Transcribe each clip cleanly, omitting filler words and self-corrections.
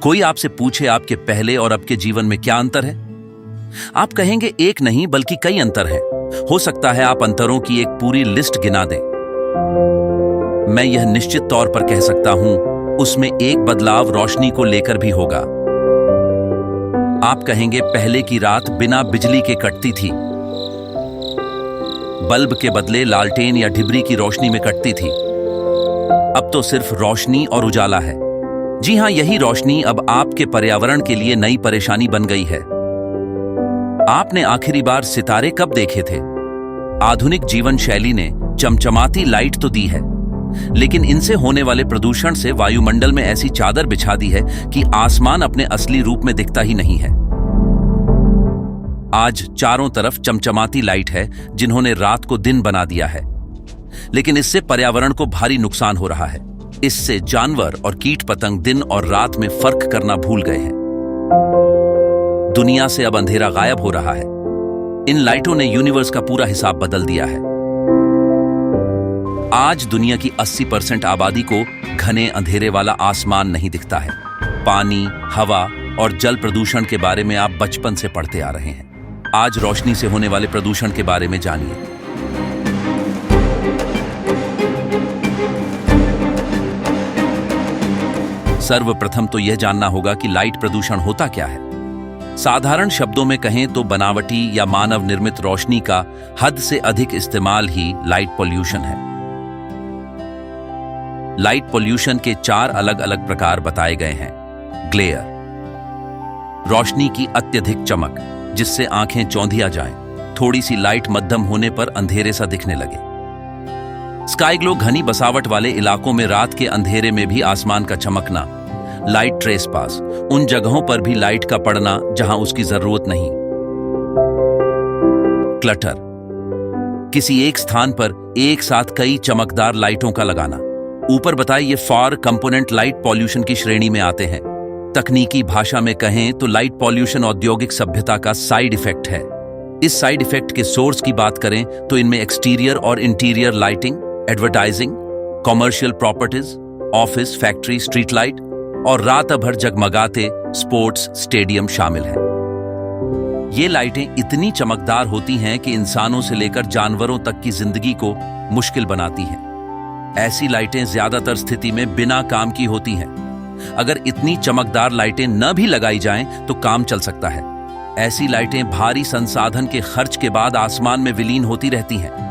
कोई आपसे पूछे आपके पहले और अब के जीवन में क्या अंतर है, आप कहेंगे एक नहीं बल्कि कई अंतर है। हो सकता है आप अंतरों की एक पूरी लिस्ट गिना दें। मैं यह निश्चित तौर पर कह सकता हूं, उसमें एक बदलाव रोशनी को लेकर भी होगा। आप कहेंगे पहले की रात बिना बिजली के कटती थी, बल्ब के बदले लालटेन या डिबरी की रोशनी में कटती थी। अब तो सिर्फ रोशनी और उजाला है। जी हां, यही रोशनी अब आपके पर्यावरण के लिए नई परेशानी बन गई है। आपने आखिरी बार सितारे कब देखे थे? आधुनिक जीवन शैली ने चमचमाती लाइट तो दी है, लेकिन इनसे होने वाले प्रदूषण से वायुमंडल में ऐसी चादर बिछा दी है कि आसमान अपने असली रूप में दिखता ही नहीं है। आज चारों तरफ चमचमाती लाइट है जिन्होंने रात को दिन बना दिया है, लेकिन इससे पर्यावरण को भारी नुकसान हो रहा है। इससे जानवर और कीट पतंग दिन और रात में फर्क करना भूल गए हैं। दुनिया से अब अंधेरा गायब हो रहा है। इन लाइटों ने यूनिवर्स का पूरा हिसाब बदल दिया है। आज दुनिया की 80% आबादी को घने अंधेरे वाला आसमान नहीं दिखता है। पानी, हवा और जल प्रदूषण के बारे में आप बचपन से पढ़ते आ रहे हैं। आज रोशनी से होने वाले प्रदूषण के बारे में जानिए। सर्वप्रथम तो यह जानना होगा कि लाइट प्रदूषण होता क्या है। साधारण शब्दों में कहें तो बनावटी या मानव निर्मित रोशनी का हद से अधिक इस्तेमाल ही लाइट पॉल्यूशन है। लाइट पॉल्यूशन के 4 अलग अलग प्रकार बताए गए हैं। ग्लेयर, रोशनी की अत्यधिक चमक जिससे आंखें चौंधिया जाएं, थोड़ी सी लाइट मध्यम होने पर अंधेरे सा दिखने लगे। स्काई ग्लो, घनी बसावट वाले इलाकों में रात के अंधेरे में भी आसमान का चमकना। लाइट ट्रेसपास, उन जगहों पर भी लाइट का पड़ना जहां उसकी जरूरत नहीं। क्लटर, किसी एक स्थान पर एक साथ कई चमकदार लाइटों का लगाना। ऊपर बताए ये 4 कंपोनेंट लाइट पॉल्यूशन की श्रेणी में आते हैं। तकनीकी भाषा में कहें तो लाइट पॉल्यूशन औद्योगिक सभ्यता का साइड इफेक्ट है। इस साइड इफेक्ट के सोर्स की बात करें तो इनमें एक्सटीरियर और interior lighting, advertising, commercial properties, office, factory, street light और रात भर जगमगाते स्पोर्ट्स स्टेडियम शामिल हैं। ये लाइटें इतनी चमकदार होती हैं कि इंसानों से लेकर जानवरों तक की जिंदगी को मुश्किल बनाती हैं। ऐसी लाइटें ज्यादातर स्थिति में बिना काम की होती हैं। अगर इतनी चमकदार लाइटें न भी लगाई जाएं तो काम चल सकता है। ऐसी लाइटें भारी संसाधन के खर्च के बाद आसमान में विलीन होती रहती हैं।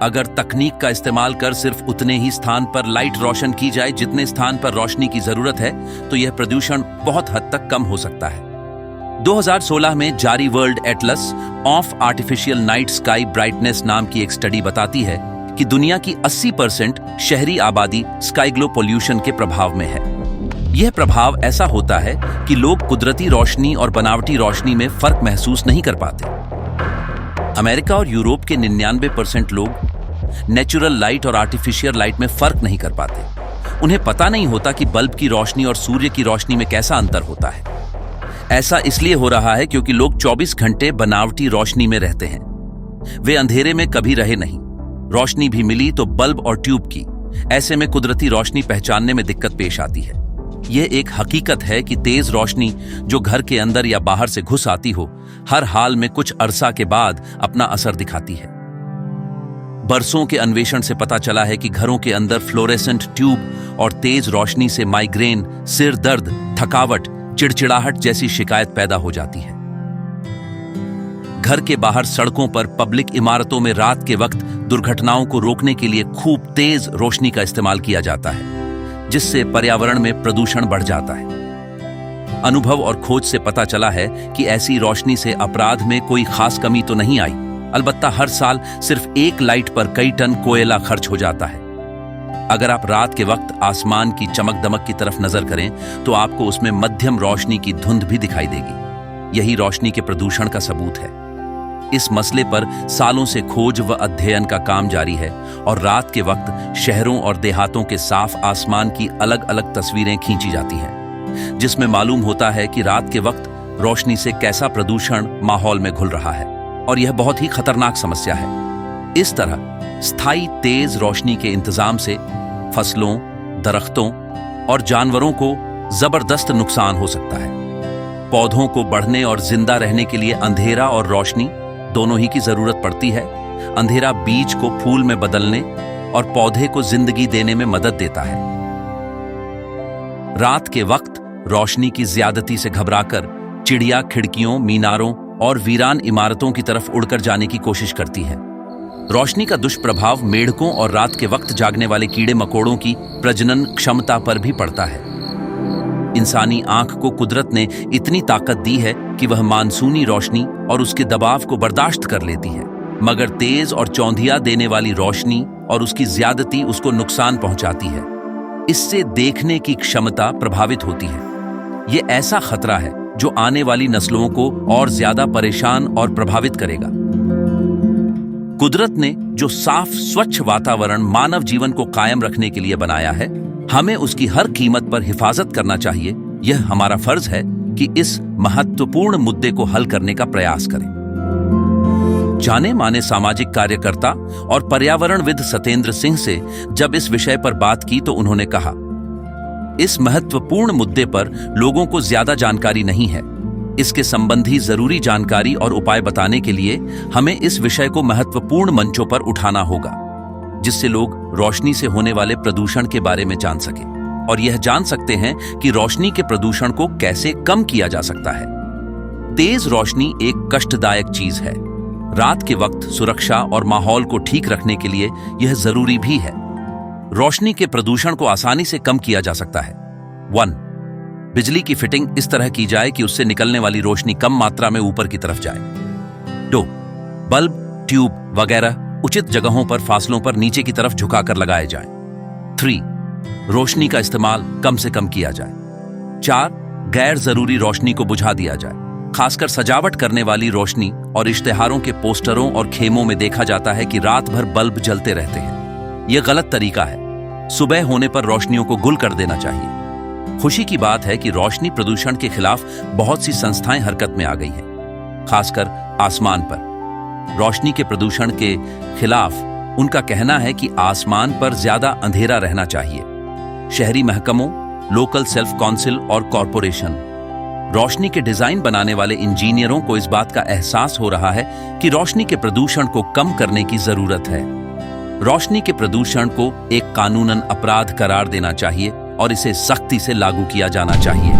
अगर तकनीक का इस्तेमाल कर सिर्फ उतने ही स्थान पर लाइट रोशन की जाए जितने स्थान पर रोशनी की जरूरत है, तो यह प्रदूषण बहुत हद तक कम हो सकता है। 2016 में जारी world Atlas of artificial night sky brightness नाम की एक स्टडी बताती है कि दुनिया की 80% शहरी आबादी स्काई ग्लो पॉल्यूशन के प्रभाव में है। यह प्रभाव ऐसा होता है कि लोग कुदरती रोशनी और बनावटी रोशनी में फर्क महसूस नहीं कर पाते। अमेरिका और यूरोप के 99% लोग नेचुरल लाइट और आर्टिफिशियल लाइट में फर्क नहीं कर पाते। उन्हें पता नहीं होता कि बल्ब की रोशनी और सूर्य की रोशनी में कैसा अंतर होता है। ऐसा इसलिए हो रहा है क्योंकि लोग 24 घंटे बनावटी रोशनी में रहते हैं। वे अंधेरे में कभी रहे नहीं। रोशनी भी मिली तो बल्ब और ट्यूब की। ऐसे में कुदरती रोशनी पहचानने में दिक्कत पेश आती है। यह एक हकीकत है कि तेज रोशनी जो घर के अंदर या बाहर से घुस आती हो, हर हाल में कुछ अरसा के बाद अपना असर दिखाती है। बरसों के अन्वेषण से पता चला है कि घरों के अंदर फ्लोरेसेंट ट्यूब और तेज रोशनी से माइग्रेन, सिर दर्द, थकावट, चिड़चिड़ाहट जैसी शिकायत पैदा हो जाती है। घर के बाहर सड़कों पर, पब्लिक इमारतों में रात के वक्त दुर्घटनाओं को रोकने के लिए खूब तेज रोशनी का इस्तेमाल किया जाता है, जिससे पर्यावरण में प्रदूषण बढ़ जाता है। अनुभव और खोज से पता चला है कि ऐसी रोशनी से अपराध में कोई खास कमी तो नहीं आई। अलबत्ता हर साल सिर्फ एक लाइट पर कई टन कोयला खर्च हो जाता है। अगर आप रात के वक्त आसमान की चमक दमक की तरफ नजर करें तो आपको उसमें मध्यम रोशनी की धुंध भी दिखाई देगी। यही रोशनी के प्रदूषण का सबूत है। इस मसले पर सालों से खोज व अध्ययन का काम जारी है और रात के वक्त शहरों और देहातों के साफ आसमान की अलग अलग तस्वीरें खींची जाती हैं, जिसमें मालूम होता है कि रात के वक्त रोशनी से कैसा प्रदूषण माहौल में घुल रहा है, और यह बहुत ही खतरनाक समस्या है। इस तरह स्थायी तेज रोशनी के इंतजाम से फसलों, दरख्तों और जानवरों को जबरदस्त नुकसान हो सकता है। पौधों को बढ़ने और जिंदा रहने के लिए अंधेरा और रोशनी दोनों ही की जरूरत पड़ती है। अंधेरा बीज को फूल में बदलने और पौधे को जिंदगी देने में मदद देता है। रात के वक्त रोशनी की ज्यादती से घबराकर चिड़िया खिड़कियों, मीनारों और वीरान इमारतों की तरफ उड़कर जाने की कोशिश करती है। रोशनी का दुष्प्रभाव मेढकों और रात के वक्त जागने वाले कीड़े मकोड़ों की प्रजनन क्षमता पर भी पड़ता है। इंसानी आंख को कुदरत ने इतनी ताकत दी है कि वह मानसूनी रोशनी और उसके दबाव को बर्दाश्त कर लेती है, मगर तेज और चौंधिया देने वाली रोशनी और उसकी ज्यादती उसको नुकसान पहुंचाती है। इससे देखने की क्षमता प्रभावित होती है। यह ऐसा खतरा है जो आने वाली नस्लों को और ज्यादा परेशान और प्रभावित करेगा। कुदरत ने जो साफ स्वच्छ वातावरण मानव जीवन को कायम रखने के लिए बनाया है, हमें उसकी हर कीमत पर हिफाजत करना चाहिए। यह हमारा फर्ज है कि इस महत्वपूर्ण मुद्दे को हल करने का प्रयास करें। जाने माने सामाजिक कार्यकर्ता और पर्यावरणविद सत्येंद्र सिंह से जब इस विषय पर बात की तो उन्होंने कहा, इस महत्वपूर्ण मुद्दे पर लोगों को ज्यादा जानकारी नहीं है। इसके संबंधी जरूरी जानकारी और उपाय बताने के लिए हमें इस विषय को महत्वपूर्ण मंचों पर उठाना होगा, जिससे लोग रोशनी से होने वाले प्रदूषण के बारे में जान सके और यह जान सकते हैं कि रोशनी के प्रदूषण को कैसे कम किया जा सकता है। तेज रोशनी एक कष्टदायक चीज है। रात के वक्त सुरक्षा और माहौल को ठीक रखने के लिए यह जरूरी भी है। रोशनी के प्रदूषण को आसानी से कम किया जा सकता है। 1. बिजली की फिटिंग इस तरह की जाए कि उससे निकलने वाली रोशनी कम मात्रा में ऊपर की तरफ जाए। 2. बल्ब, ट्यूब वगैरह उचित जगहों पर फासलों पर नीचे की तरफ झुकाकर लगाए जाएं। 3. रोशनी का इस्तेमाल कम से कम किया जाए। 4. गैर जरूरी रोशनी को बुझा दिया जाए। खासकर सजावट करने वाली रोशनी और इश्तेहारों के पोस्टरों और खेमों में देखा जाता है कि रात भर बल्ब जलते रहते हैं। यह गलत तरीका है। सुबह होने पर रोशनियों को गुल कर देना चाहिए। खुशी की बात है कि रोशनी प्रदूषण के खिलाफ बहुत सी संस्थाएं हरकत में आ गई हैं, खासकर आसमान पर। रोशनी के प्रदूषण के खिलाफ उनका कहना है कि आसमान पर ज्यादा अंधेरा रहना चाहिए। शहरी महकमों, लोकल सेल्फ काउंसिल और कॉरपोरेशन, रोशनी के डिजाइन बनाने वाले इंजीनियरों को इस बात का एहसास हो रहा है कि रोशनी के प्रदूषण को कम करने की जरूरत है। रोशनी के प्रदूषण को एक कानूनन अपराध करार देना चाहिए और इसे सख्ती से लागू किया जाना चाहिए।